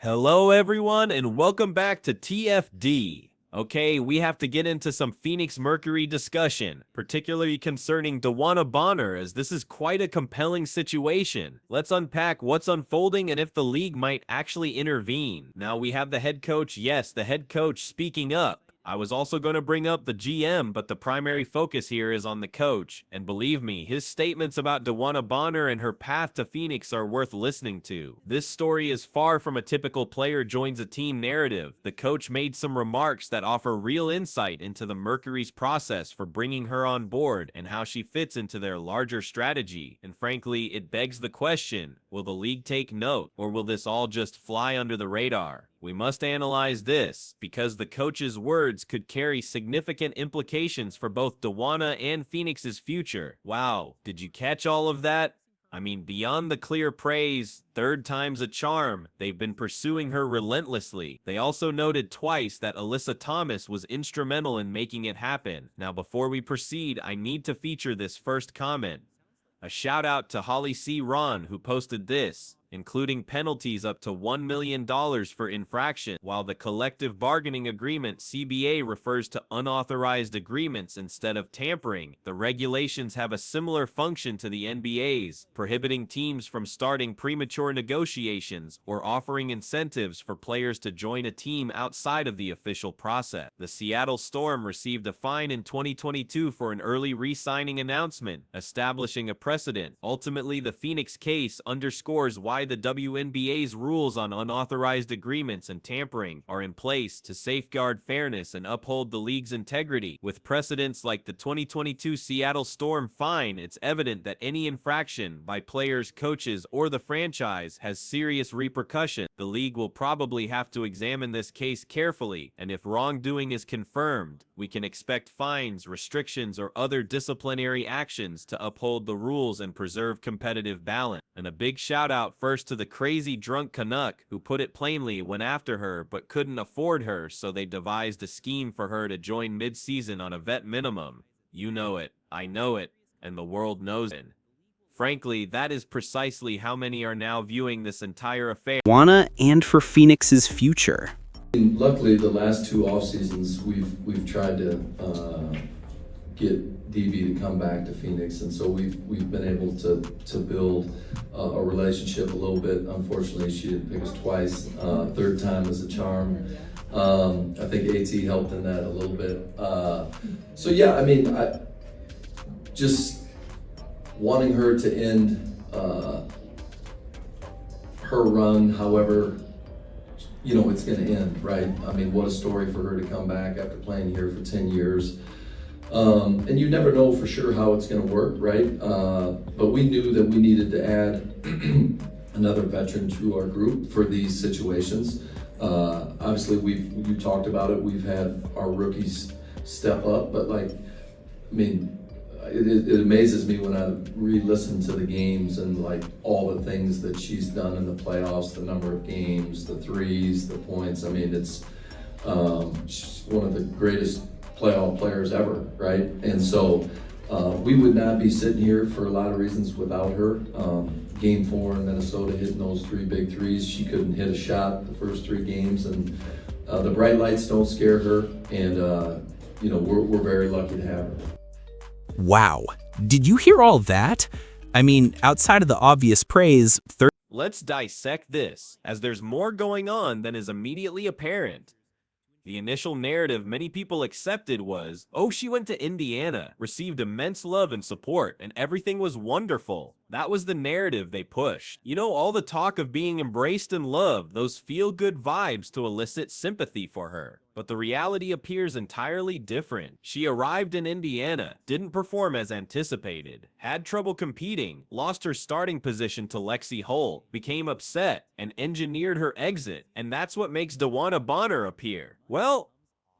Hello everyone and welcome back to TFD. Okay, we have to get into some Phoenix Mercury discussion, particularly concerning DeWanna Bonner, as this is quite a compelling situation. Let's unpack what's unfolding and if the league might actually intervene. Now we have the head coach, yes, the head coach speaking up. I was also going to bring up the GM, but the primary focus here is on the coach. And believe me, his statements about DeWanna Bonner and her path to Phoenix are worth listening to. This story is far from a typical player joins a team narrative. The coach made some remarks that offer real insight into the Mercury's process for bringing her on board and how she fits into their larger strategy. And frankly, it begs the question, will the league take note, or will this all just fly under the radar? We must analyze this, because the coach's words could carry significant implications for both DeWanna and Phoenix's future. Wow, did you catch all of that? I mean, beyond the clear praise, third time's a charm, they've been pursuing her relentlessly. They also noted twice that Alyssa Thomas was instrumental in making it happen. Now, before we proceed, I need to feature this first comment. A shout out to Holly C. Ron, who posted this, including penalties up to $1 million for infraction, while the collective bargaining agreement CBA refers to unauthorized agreements instead of tampering. The regulations have a similar function to the NBA's, prohibiting teams from starting premature negotiations or offering incentives for players to join a team outside of the official process. The Seattle Storm received a fine in 2022 for an early re-signing announcement, establishing a precedent. Ultimately, the Phoenix case underscores why the WNBA's rules on unauthorized agreements and tampering are in place to safeguard fairness and uphold the league's integrity. With precedents like the 2022 Seattle Storm fine, it's evident that any infraction by players, coaches, or the franchise has serious repercussions. The league will probably have to examine this case carefully, and if wrongdoing is confirmed, we can expect fines, restrictions, or other disciplinary actions to uphold the rules and preserve competitive balance. And a big shout out first to the crazy drunk Canuck who, put it plainly, went after her but couldn't afford her, so they devised a scheme for her to join mid-season on a vet minimum. You know it, I know it, and the world knows it. Frankly, that is precisely how many are now viewing this entire affair. DeWanna and for Phoenix's future. Luckily, the last two off seasons, we've tried to get DB to come back to Phoenix, and so we've been able to build a relationship a little bit. Unfortunately, she didn't pick us twice. Third time is a charm. I think AT helped in that a little bit. So yeah, I mean, just wanting her to end her run, however, you know, it's going to end, right? I mean, what a story for her to come back after playing here for 10 years. And you never know for sure how it's going to work, right? But we knew that we needed to add another veteran to our group for these situations. Obviously, you talked about it, we've had our rookies step up, but like, I mean, it amazes me when I re-listen to the games and like all the things that she's done in the playoffs, the number of games, the threes, the points. I mean, it's she's one of the greatest playoff players ever, right? And so we would not be sitting here for a lot of reasons without her. Game 4 in Minnesota, hitting those 3 big threes. She couldn't hit a shot the first 3 games, and the bright lights don't scare her, and you know, we're very lucky to have her. Wow, did you hear all that? I mean, outside of the obvious praise, Let's dissect this, as there's more going on than is immediately apparent. The initial narrative many people accepted was, oh, she went to Indiana, received immense love and support, and everything was wonderful. That was the narrative they pushed. You know, all the talk of being embraced and loved, those feel-good vibes to elicit sympathy for her. But the reality appears entirely different. She arrived in Indiana, didn't perform as anticipated, had trouble competing, lost her starting position to Lexi Holt, became upset, and engineered her exit. And that's what makes DeWanna Bonner appear, well,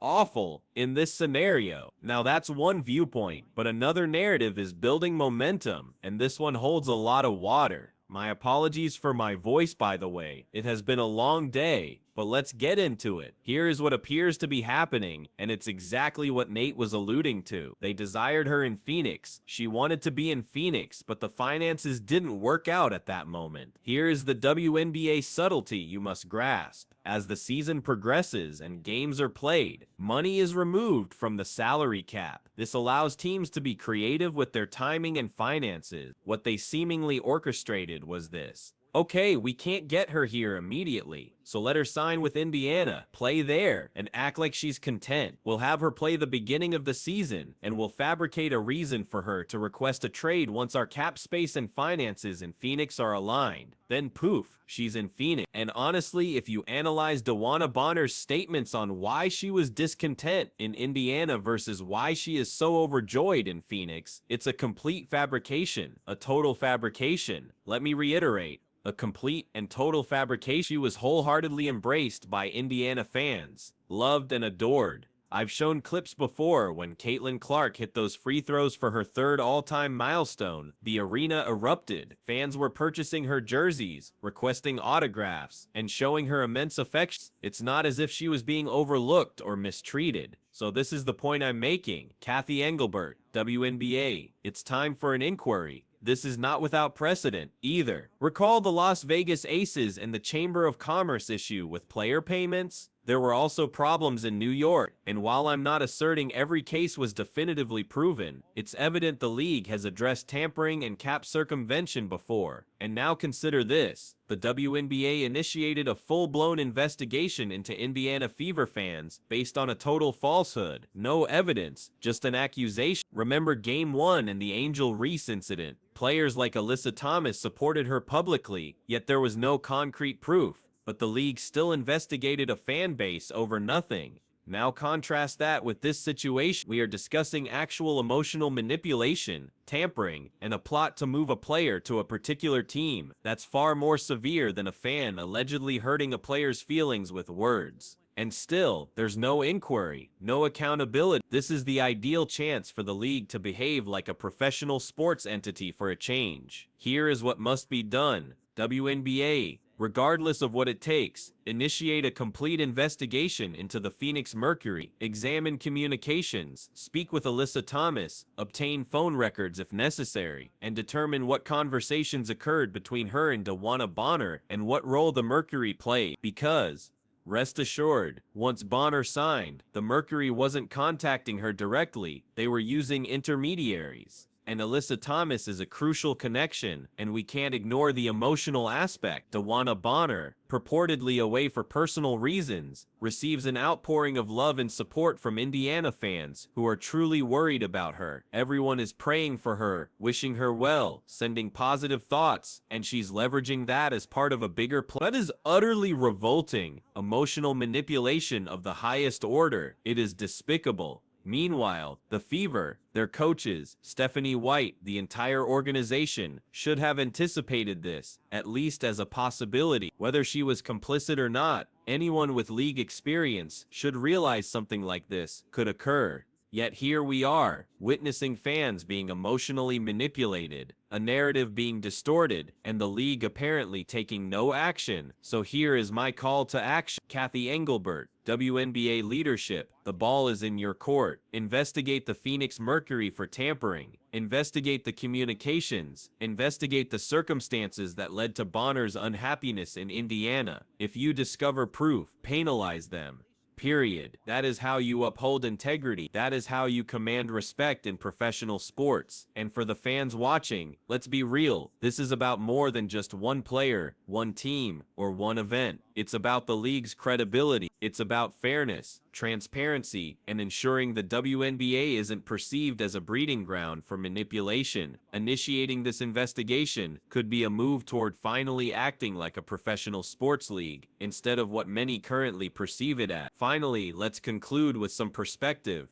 awful in this scenario. Now that's one viewpoint, but another narrative is building momentum, and this one holds a lot of water. My apologies for my voice, by the way. It has been a long day, But let's get into it. Here is what appears to be happening, and it's exactly what Nate was alluding to. They desired her in Phoenix. She wanted to be in Phoenix, but the finances didn't work out at that moment. Here is the WNBA subtlety you must grasp. As the season progresses and games are played, money is removed from the salary cap. This allows teams to be creative with their timing and finances. What they seemingly orchestrated was this. Okay, we can't get her here immediately, so let her sign with Indiana, play there, and act like she's content. We'll have her play the beginning of the season, and we'll fabricate a reason for her to request a trade once our cap space and finances in Phoenix are aligned. Then poof, she's in Phoenix. And honestly, if you analyze DeWanna Bonner's statements on why she was discontent in Indiana versus why she is so overjoyed in Phoenix, it's a complete fabrication, a total fabrication. Let me reiterate. A complete and total fabrication. She was wholeheartedly embraced by Indiana fans, loved and adored. I've shown clips before when Caitlin Clark hit those free throws for her third all-time milestone. The arena erupted. Fans were purchasing her jerseys, requesting autographs, and showing her immense affection. It's not as if she was being overlooked or mistreated. So this is the point I'm making. Kathy Engelbert, WNBA. It's time for an inquiry. This is not without precedent, either. Recall the Las Vegas Aces and the Chamber of Commerce issue with player payments? There were also problems in New York, and while I'm not asserting every case was definitively proven, it's evident the league has addressed tampering and cap circumvention before. And now consider this. The WNBA initiated a full-blown investigation into Indiana Fever fans based on a total falsehood. No evidence, just an accusation. Remember Game 1 and the Angel Reese incident. Players like Alyssa Thomas supported her publicly, yet there was no concrete proof. But the league still investigated a fan base over nothing. Now contrast that with this situation. We are discussing actual emotional manipulation, tampering, and a plot to move a player to a particular team. That's far more severe than a fan allegedly hurting a player's feelings with words. And still, there's no inquiry, no accountability. This is the ideal chance for the league to behave like a professional sports entity for a change. Here is what must be done. WNBA, regardless of what it takes, initiate a complete investigation into the Phoenix Mercury, examine communications, speak with Alyssa Thomas, obtain phone records if necessary, and determine what conversations occurred between her and DeWanna Bonner and what role the Mercury played. Because, rest assured, once Bonner signed, the Mercury wasn't contacting her directly, they were using intermediaries. And Alyssa Thomas is a crucial connection, and we can't ignore the emotional aspect. DeWanna Bonner, purportedly away for personal reasons, receives an outpouring of love and support from Indiana fans who are truly worried about her. Everyone is praying for her, wishing her well, sending positive thoughts, and she's leveraging that as part of a bigger plan. That is utterly revolting, emotional manipulation of the highest order. It is despicable. Meanwhile, the Fever, their coaches, Stephanie White, the entire organization, should have anticipated this, at least as a possibility. Whether she was complicit or not, anyone with league experience should realize something like this could occur. Yet here we are, witnessing fans being emotionally manipulated, a narrative being distorted, and the league apparently taking no action. So here is my call to action. Kathy Engelbert, WNBA leadership, the ball is in your court. Investigate the Phoenix Mercury for tampering. Investigate the communications. Investigate the circumstances that led to Bonner's unhappiness in Indiana. If you discover proof, penalize them. Period. That is how you uphold integrity. That is how you command respect in professional sports. And for the fans watching, let's be real. This is about more than just one player, one team, or one event. It's about the league's credibility. It's about fairness, transparency, and ensuring the WNBA isn't perceived as a breeding ground for manipulation. Initiating this investigation could be a move toward finally acting like a professional sports league, instead of what many currently perceive it as. Finally, let's conclude with some perspective.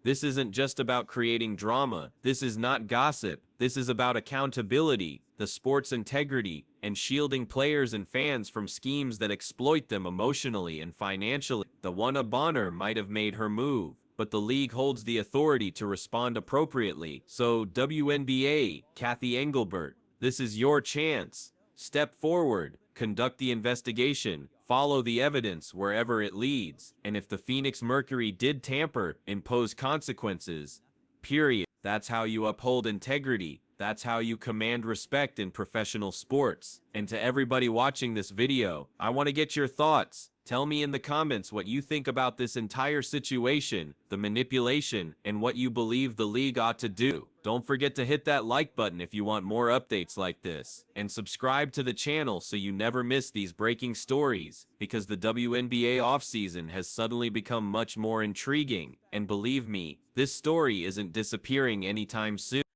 This isn't just about creating drama. This is not gossip. This is about accountability, the sport's integrity, and shielding players and fans from schemes that exploit them emotionally and financially. DeWanna Bonner might have made her move, but the league holds the authority to respond appropriately. So WNBA, Kathy Engelbert, this is your chance. Step forward, conduct the investigation, Follow the evidence wherever it leads, and if the Phoenix Mercury did tamper, impose consequences. Period. That's how you uphold integrity. That's how you command respect in professional sports. And to everybody watching this video, I want to get your thoughts. Tell me in the comments what you think about this entire situation, the manipulation, and what you believe the league ought to do. Don't forget to hit that like button if you want more updates like this. And subscribe to the channel so you never miss these breaking stories, because the WNBA offseason has suddenly become much more intriguing. And believe me, this story isn't disappearing anytime soon.